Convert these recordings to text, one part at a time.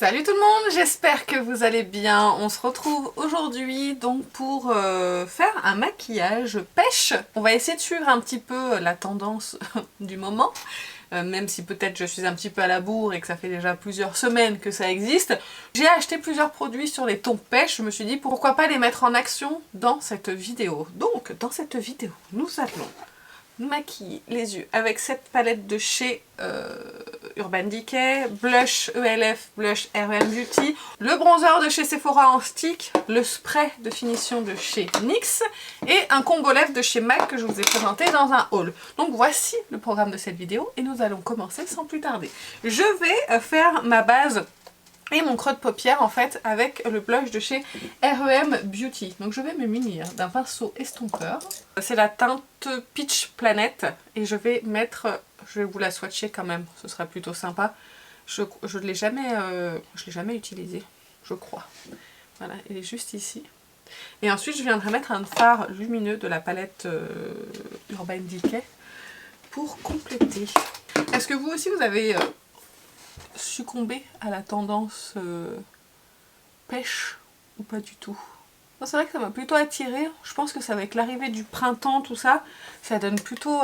Salut tout le monde, j'espère que vous allez bien. On se retrouve aujourd'hui donc pour faire un maquillage pêche. On va essayer de suivre un petit peu la tendance du moment, même si peut-être je suis un petit peu à la bourre et que ça fait déjà plusieurs semaines que ça existe. J'ai acheté plusieurs produits sur les tons pêche, je me suis dit pourquoi pas les mettre en action dans cette vidéo. Donc dans cette vidéo, nous allons maquiller les yeux avec cette palette de chez Urban Decay, blush ELF, blush RM Beauty, le bronzer de chez Sephora en stick, le spray de finition de chez NYX et un combo lèvres de chez MAC que je vous ai présenté dans un haul. Donc voici le programme de cette vidéo et nous allons commencer sans plus tarder. Je vais faire ma base et mon creux de paupière en fait avec le blush de chez REM Beauty. Donc je vais me munir d'un pinceau estompeur. C'est la teinte Peach Planet et je vais mettre, je vais vous la swatcher quand même, ce sera plutôt sympa. Je ne l'ai jamais utilisée, je crois. Voilà, elle est juste ici. Et ensuite je viendrai mettre un fard lumineux de la palette Urban Decay pour compléter. Est-ce que vous aussi vous avez succomber à la tendance pêche ou pas du tout? C'est vrai que ça m'a plutôt attirée. Je pense que c'est avec l'arrivée du printemps, tout ça, ça donne plutôt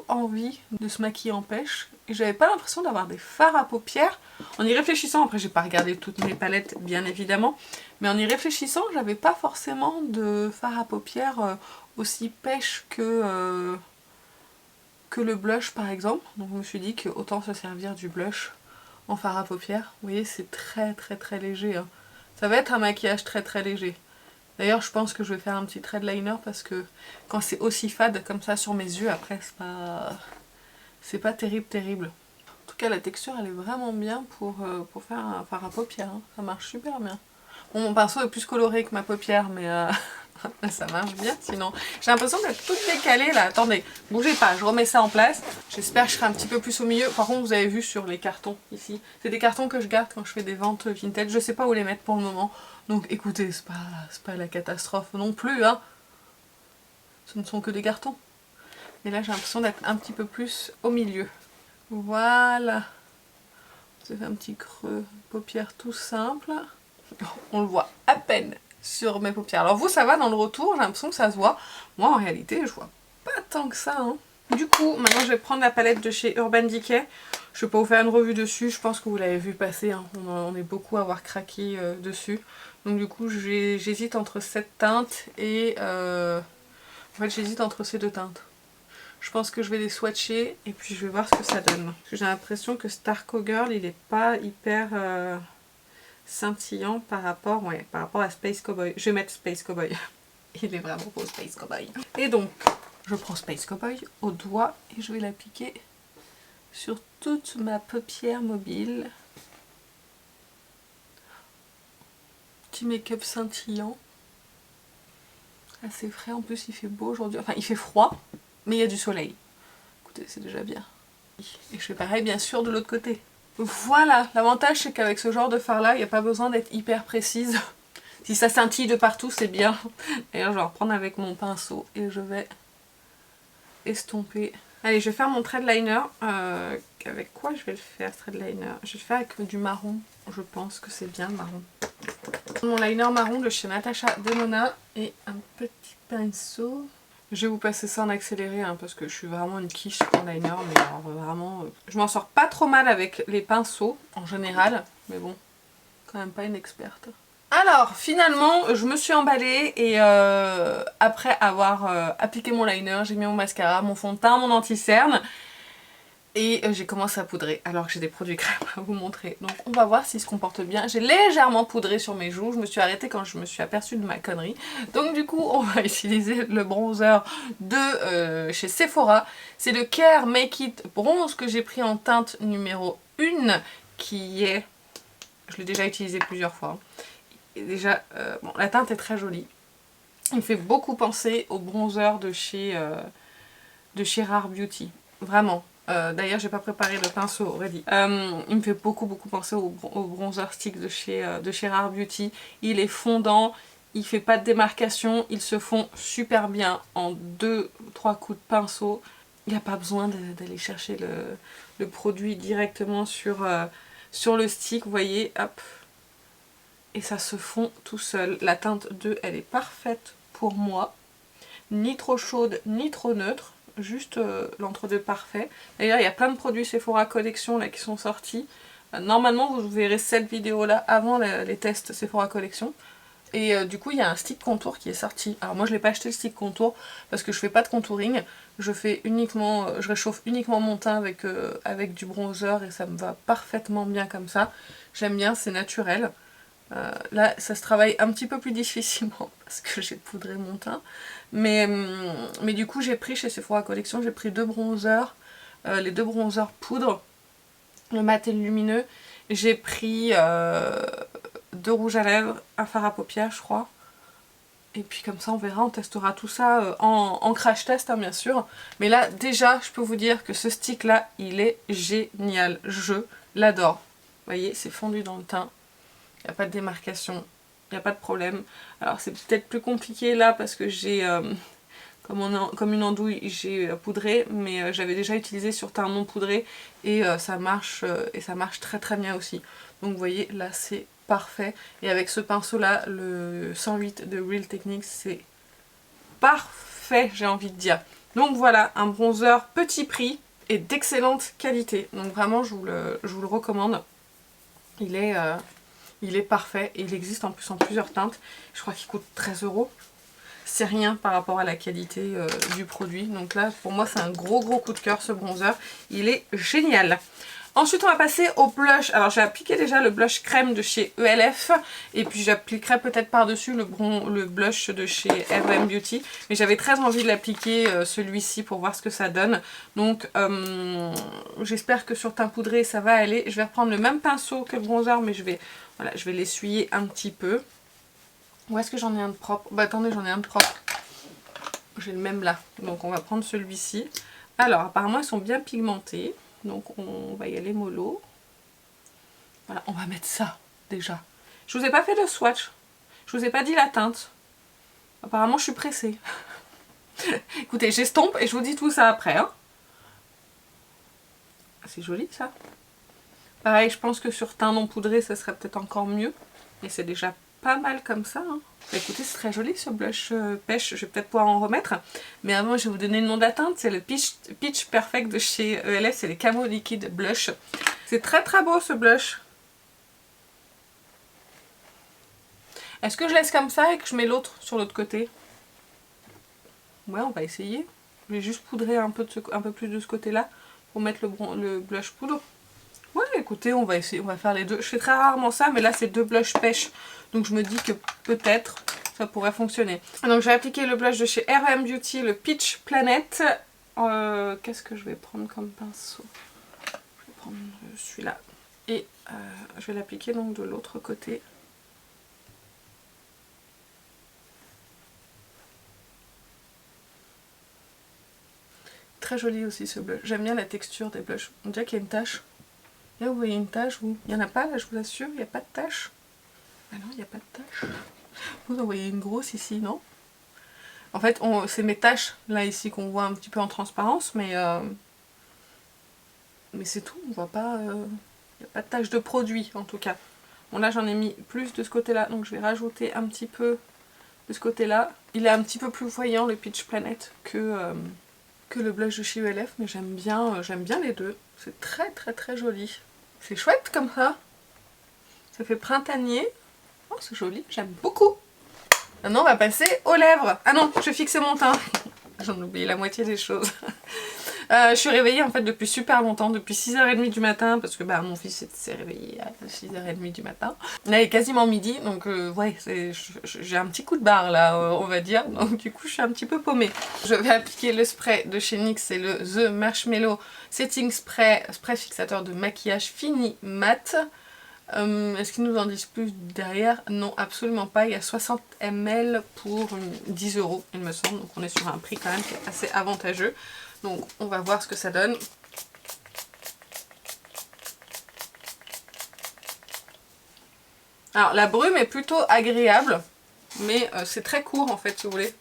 envie de se maquiller en pêche. Et j'avais pas l'impression d'avoir des fards à paupières. En y réfléchissant, après j'ai pas regardé toutes mes palettes bien évidemment, mais en y réfléchissant, j'avais pas forcément de fard à paupières aussi pêche que le blush par exemple. Donc je me suis dit que autant se servir du blush en fard à paupières. Vous voyez, c'est très léger. Hein. Ça va être un maquillage très léger. D'ailleurs, je pense que je vais faire un petit thread liner parce que quand c'est aussi fade comme ça sur mes yeux, après, c'est pas terrible. En tout cas, la texture, elle est vraiment bien pour faire un fard à paupières. Hein. Ça marche super bien. Bon, mon pinceau est plus coloré que ma paupière, mais ça marche bien sinon. J'ai l'impression d'être toute décalée là. Attendez, bougez pas, je remets ça en place. J'espère que je serai un petit peu plus au milieu. Par contre, vous avez vu sur les cartons ici. C'est des cartons que je garde quand je fais des ventes vintage. Je sais pas où les mettre pour le moment. Donc écoutez, c'est pas la catastrophe non plus. Hein. Ce ne sont que des cartons. Mais là, j'ai l'impression d'être un petit peu plus au milieu. Voilà. Ça fait un petit creux paupière tout simple. On le voit à peine sur mes paupières. Alors vous, ça va dans le retour, j'ai l'impression que ça se voit. Moi, en réalité, je vois pas tant que ça. Hein. Du coup, maintenant, je vais prendre la palette de chez Urban Decay. Je vais pas vous faire une revue dessus, je pense que vous l'avez vu passer. Hein. On est beaucoup à avoir craqué dessus. Donc du coup, j'hésite entre cette teinte et... En fait, j'hésite entre ces deux teintes. Je pense que je vais les swatcher et puis je vais voir ce que ça donne. Parce que j'ai l'impression que Starco Girl, il est pas hyper... scintillant par rapport à Space Cowboy. Je vais mettre Space Cowboy. Il est vraiment beau Space Cowboy. Et donc, je prends Space Cowboy au doigt et je vais l'appliquer sur toute ma paupière mobile. Petit make-up scintillant. Assez frais, en plus il fait beau aujourd'hui. Enfin, il fait froid, mais il y a du soleil. Écoutez, c'est déjà bien. Et je fais pareil bien sûr de l'autre côté. Voilà, l'avantage c'est qu'avec ce genre de fard là, il n'y a pas besoin d'être hyper précise. Si ça scintille de partout, c'est bien. D'ailleurs, je vais reprendre avec mon pinceau et je vais estomper. Allez, je vais faire mon thread liner. Avec quoi je vais le faire, thread liner? Je vais le faire avec du marron. Je pense que c'est bien le marron. Mon liner marron de chez Natasha Denona et un petit pinceau. Je vais vous passer ça en accéléré hein, parce que je suis vraiment une quiche en liner, mais alors vraiment... je m'en sors pas trop mal avec les pinceaux en général, mais bon, quand même pas une experte. Alors, finalement, je me suis emballée et après avoir appliqué mon liner, j'ai mis mon mascara, mon fond de teint, mon anti-cerne et j'ai commencé à poudrer alors que j'ai des produits crème à vous montrer. Donc on va voir s'il se comporte bien. J'ai légèrement poudré sur mes joues, je me suis arrêtée quand je me suis aperçue de ma connerie. Donc du coup on va utiliser le bronzer de chez Sephora. C'est le Care Make It Bronze que j'ai pris en teinte numéro 1 qui est... Je l'ai déjà utilisé plusieurs fois. Et déjà, bon, la teinte est très jolie. Il me fait beaucoup penser au bronzer de chez Rare Beauty. Vraiment. D'ailleurs, j'ai pas préparé le pinceau ready. Il me fait beaucoup penser au bronzer stick de chez Rare Beauty. Il est fondant, il fait pas de démarcation, il se fond super bien en 2-3 coups de pinceau. Il n'y a pas besoin d'aller chercher le produit directement sur sur le stick, vous voyez, hop. Et ça se fond tout seul. La teinte 2, elle est parfaite pour moi. Ni trop chaude, ni trop neutre. Juste l'entre-deux parfait. D'ailleurs, il y a plein de produits Sephora Collection là qui sont sortis. Normalement, vous verrez cette vidéo-là avant les tests Sephora Collection. Et du coup, il y a un stick contour qui est sorti. Alors moi, je l'ai pas acheté le stick contour parce que je fais pas de contouring. Je réchauffe uniquement mon teint avec du bronzer et ça me va parfaitement bien comme ça. J'aime bien, c'est naturel. Là, ça se travaille un petit peu plus difficilement parce que j'ai poudré mon teint. Mais du coup, j'ai pris chez Sephora Collection, j'ai pris 2 bronzers, les 2 bronzers poudre, le mat et le lumineux. J'ai pris 2 rouges à lèvres, un fard à paupières, je crois. Et puis comme ça, on verra, on testera tout ça en crash test, hein, bien sûr. Mais là, déjà, je peux vous dire que ce stick-là, il est génial. Je l'adore. Vous voyez, c'est fondu dans le teint. Il n'y a pas de démarcation, il n'y a pas de problème. Alors c'est peut-être plus compliqué là parce que j'ai, comme une andouille, j'ai poudré, mais j'avais déjà utilisé sur teint non poudré et ça marche très très bien aussi. Donc vous voyez, là c'est parfait. Et avec ce pinceau là, le 108 de Real Techniques, c'est parfait, j'ai envie de dire. Donc voilà, un bronzer petit prix et d'excellente qualité. Donc vraiment, je vous le recommande. Il est parfait et il existe en plus en plusieurs teintes. Je crois qu'il coûte 13 €. C'est rien par rapport à la qualité du produit. Donc là, pour moi, c'est un gros coup de cœur ce bronzer. Il est génial. Ensuite, on va passer au blush. Alors, j'ai appliqué déjà le blush crème de chez ELF. Et puis, j'appliquerai peut-être par-dessus le blush de chez RM Beauty. Mais j'avais très envie de l'appliquer celui-ci pour voir ce que ça donne. Donc, j'espère que sur teint poudré, ça va aller. Je vais reprendre le même pinceau que le bronzer, mais je vais l'essuyer un petit peu. Où est-ce que j'en ai un de propre? Bah, attendez, j'en ai un de propre. J'ai le même là. Donc, on va prendre celui-ci. Alors, apparemment, ils sont bien pigmentés. Donc on va y aller mollo. Voilà, on va mettre ça déjà. Je vous ai pas fait de swatch. Je vous ai pas dit la teinte. Apparemment je suis pressée. Écoutez, j'estompe et je vous dis tout ça après. Hein. C'est joli ça. Pareil, je pense que sur teint non poudré ça serait peut-être encore mieux. Et c'est déjà pas mal comme ça. Hein. Bah, écoutez, c'est très joli ce blush pêche. Je vais peut-être pouvoir en remettre. Mais avant, je vais vous donner le nom de la teinte. C'est le Peach Perfect de chez ELF. C'est les Camo Liquid Blush. C'est très très beau ce blush. Est-ce que je laisse comme ça et que je mets l'autre sur l'autre côté? Ouais, on va essayer. Je vais juste poudrer un peu plus de ce côté-là pour mettre le blush poudre. Ouais, écoutez, on va essayer, on va faire les deux. Je fais très rarement ça, mais là c'est 2 blush pêche. Donc je me dis que peut-être ça pourrait fonctionner. Donc j'ai appliqué le blush de chez RM Beauty, le Peach Planet. Qu'est-ce que je vais prendre comme pinceau? Je vais prendre celui-là. Et je vais l'appliquer donc de l'autre côté. Très joli aussi ce blush. J'aime bien la texture des blushs. On dirait qu'il y a une tache. Là vous voyez une tache, vous. Il n'y en a pas là, je vous assure, il n'y a pas de tache. Ah non, il n'y a pas de tache. Vous en voyez une grosse ici, non? En fait, c'est mes taches là ici qu'on voit un petit peu en transparence, mais c'est tout. On voit pas. Il n'y a pas de tache de produit en tout cas. Bon là j'en ai mis plus de ce côté-là, donc je vais rajouter un petit peu de ce côté-là. Il est un petit peu plus voyant le Peach Planet que le blush de chez ELF, mais j'aime bien les deux. C'est très très très joli. C'est chouette comme ça. Ça fait printanier. Oh, c'est joli, j'aime beaucoup. Maintenant, on va passer aux lèvres. Ah non, je vais fixer mon teint. J'en ai oublié la moitié des choses. Je suis réveillée en fait depuis super longtemps, depuis 6h30 du matin, parce que mon fils s'est réveillé à 6h30 du matin. Là, il est quasiment midi, donc ouais, j'ai un petit coup de barre là, on va dire. Donc du coup, je suis un petit peu paumée. Je vais appliquer le spray de chez NYX, c'est le The Marshmallow Setting Spray, spray fixateur de maquillage fini mat. Est-ce qu'ils nous en disent plus derrière? Non, absolument pas. Il y a 60 ml pour 10 €, il me semble. Donc on est sur un prix quand même qui est assez avantageux. Donc on va voir ce que ça donne. Alors la brume est plutôt agréable, mais c'est très court en fait si vous voulez.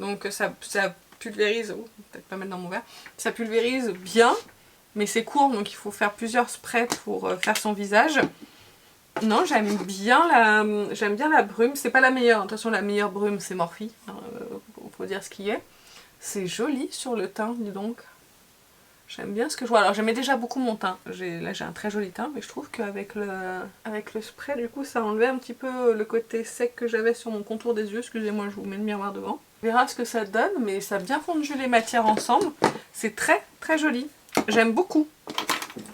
Donc ça pulvérise, peut-être pas mettre dans mon verre, ça pulvérise bien, mais c'est court donc il faut faire plusieurs sprays pour faire son visage. Non, j'aime bien la brume, c'est pas la meilleure, attention la meilleure brume c'est Morphe, faut dire ce qu'il y a. C'est joli sur le teint, dis donc. J'aime bien ce que je vois. Alors j'aimais déjà beaucoup mon teint. Là j'ai un très joli teint, mais je trouve qu'avec le spray du coup ça a enlevé un petit peu le côté sec que j'avais sur mon contour des yeux. Excusez-moi, je vous mets le miroir devant. On verra ce que ça donne, mais ça a bien fondu les matières ensemble. C'est très très joli. J'aime beaucoup.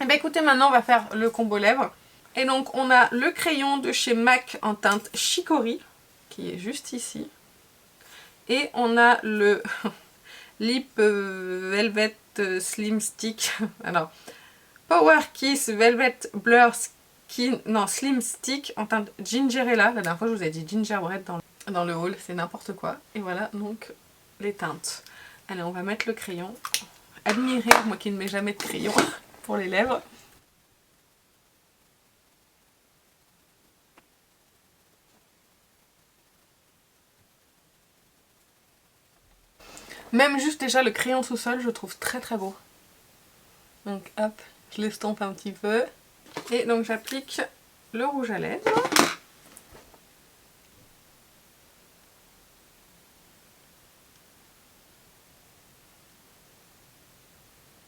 Et bien écoutez, maintenant on va faire le combo lèvres. Et donc on a le crayon de chez MAC en teinte Chicory, qui est juste ici. Et on a le Lip Velvet Slim Stick, alors Power Kiss Velvet Blur Skin, non Slim Stick en teinte Gingerella. La dernière fois je vous ai dit Gingerbread dans le haul, c'est n'importe quoi. Et voilà donc les teintes. Allez, on va mettre le crayon. Admirez, moi qui ne mets jamais de crayon pour les lèvres. Même juste déjà le crayon tout seul, je trouve très très beau. Donc hop, je l'estompe un petit peu. Et donc j'applique le rouge à lèvres.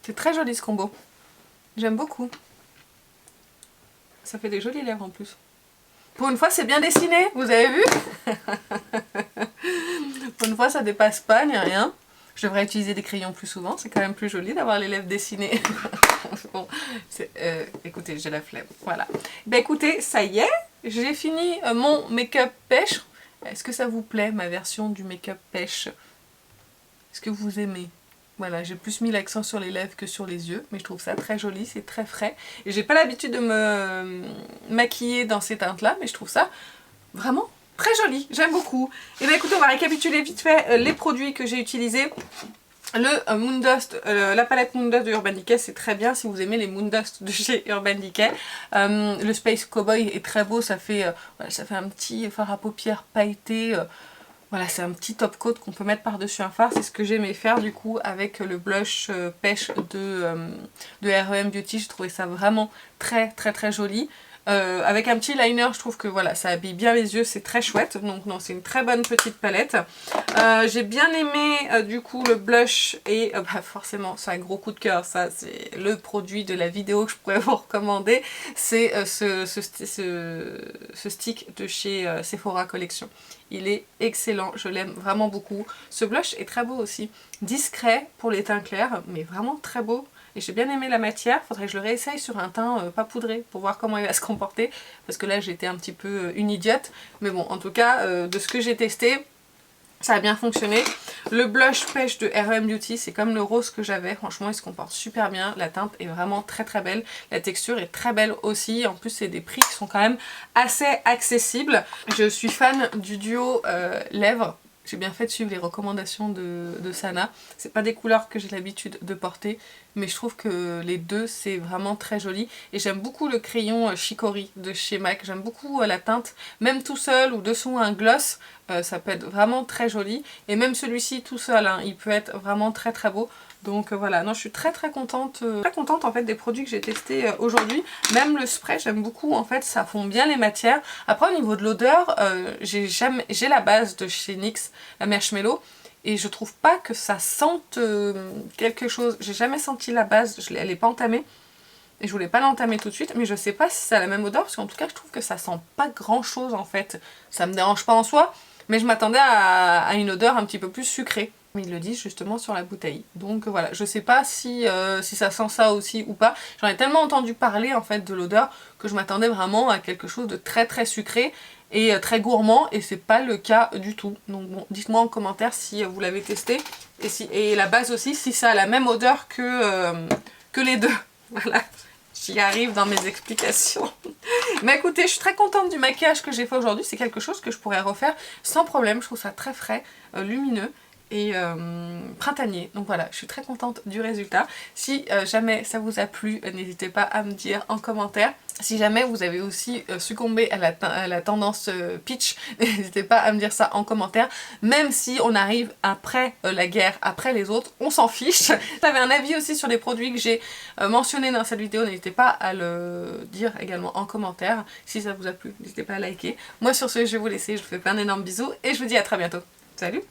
C'est très joli ce combo. J'aime beaucoup. Ça fait des jolies lèvres en plus. Pour une fois c'est bien dessiné, vous avez vu? Pour une fois ça dépasse pas ni rien. Je devrais utiliser des crayons plus souvent, c'est quand même plus joli d'avoir les lèvres dessinées. Bon, écoutez, j'ai la flemme, voilà. Ben écoutez, ça y est, j'ai fini mon make-up pêche. Est-ce que ça vous plaît, ma version du make-up pêche? Est-ce que vous aimez? Voilà, j'ai plus mis l'accent sur les lèvres que sur les yeux, mais je trouve ça très joli, c'est très frais. Et j'ai pas l'habitude de me maquiller dans ces teintes-là, mais je trouve ça vraiment très joli, j'aime beaucoup. Et bien écoutez, on va récapituler vite fait les produits que j'ai utilisés. Le Moondust, la palette Moondust de Urban Decay, c'est très bien si vous aimez les Moondust de chez Urban Decay. Le Space Cowboy est très beau, ça fait un petit fard à paupières pailleté. Voilà, c'est un petit top coat qu'on peut mettre par-dessus un fard. C'est ce que j'aimais faire du coup avec le blush pêche de R.E.M. Beauty. J'ai trouvé ça vraiment très très très joli. Avec un petit liner, je trouve que voilà, ça habille bien les yeux, c'est très chouette. Donc non, c'est une très bonne petite palette. J'ai bien aimé du coup le blush et forcément c'est un gros coup de cœur. Ça c'est le produit de la vidéo que je pourrais vous recommander. C'est ce stick de chez Sephora Collection. Il est excellent, je l'aime vraiment beaucoup. Ce blush est très beau aussi. Discret pour les teints clairs, mais vraiment très beau. Et j'ai bien aimé la matière, faudrait que je le réessaye sur un teint pas poudré pour voir comment il va se comporter. Parce que là j'étais un petit peu une idiote. Mais bon, en tout cas, de ce que j'ai testé, ça a bien fonctionné. Le blush pêche de R.E.M. Beauty, c'est comme le rose que j'avais. Franchement, il se comporte super bien. La teinte est vraiment très très belle. La texture est très belle aussi. En plus, c'est des prix qui sont quand même assez accessibles. Je suis fan du duo lèvres. J'ai bien fait de suivre les recommandations de Sana. C'est pas des couleurs que j'ai l'habitude de porter, mais je trouve que les deux c'est vraiment très joli. Et j'aime beaucoup le crayon Chicory de chez MAC. J'aime beaucoup la teinte, même tout seul ou dessous un gloss, ça peut être vraiment très joli. Et même celui-ci tout seul, hein, il peut être vraiment très très beau. Donc voilà, non, je suis très contente en fait des produits que j'ai testés aujourd'hui. Même le spray, j'aime beaucoup, en fait, ça fond bien les matières. Après, au niveau de l'odeur, j'ai la base de chez NYX, la Marshmallow, et je trouve pas que ça sente quelque chose. J'ai jamais senti la base, elle est pas entamée. Et je voulais pas l'entamer tout de suite, mais je sais pas si ça a la même odeur, parce qu'en tout cas, je trouve que ça sent pas grand chose en fait. Ça me dérange pas en soi, mais je m'attendais à une odeur un petit peu plus sucrée. Ils le disent justement sur la bouteille. Donc voilà, je sais pas si ça sent ça aussi ou pas. J'en ai tellement entendu parler en fait de l'odeur que je m'attendais vraiment à quelque chose de très sucré et très gourmand, et c'est pas le cas du tout. Donc bon, dites-moi en commentaire si vous l'avez testé et la base aussi, si ça a la même odeur que les deux. Voilà, j'y arrive dans mes explications. Mais écoutez, je suis très contente du maquillage que j'ai fait aujourd'hui. C'est quelque chose que je pourrais refaire sans problème. Je trouve ça très frais, lumineux. et printanier. Donc voilà, je suis très contente du résultat. Si jamais ça vous a plu, n'hésitez pas à me dire en commentaire. Si jamais vous avez aussi succombé à la tendance peach, n'hésitez pas à me dire ça en commentaire. Même si on arrive après la guerre, après les autres, on s'en fiche. J'avais un avis aussi sur les produits que j'ai mentionnés dans cette vidéo, n'hésitez pas à le dire également en commentaire. Si ça vous a plu, n'hésitez pas à liker. Moi sur ce, je vais vous laisser, je vous fais plein d'énormes bisous et je vous dis à très bientôt. Salut!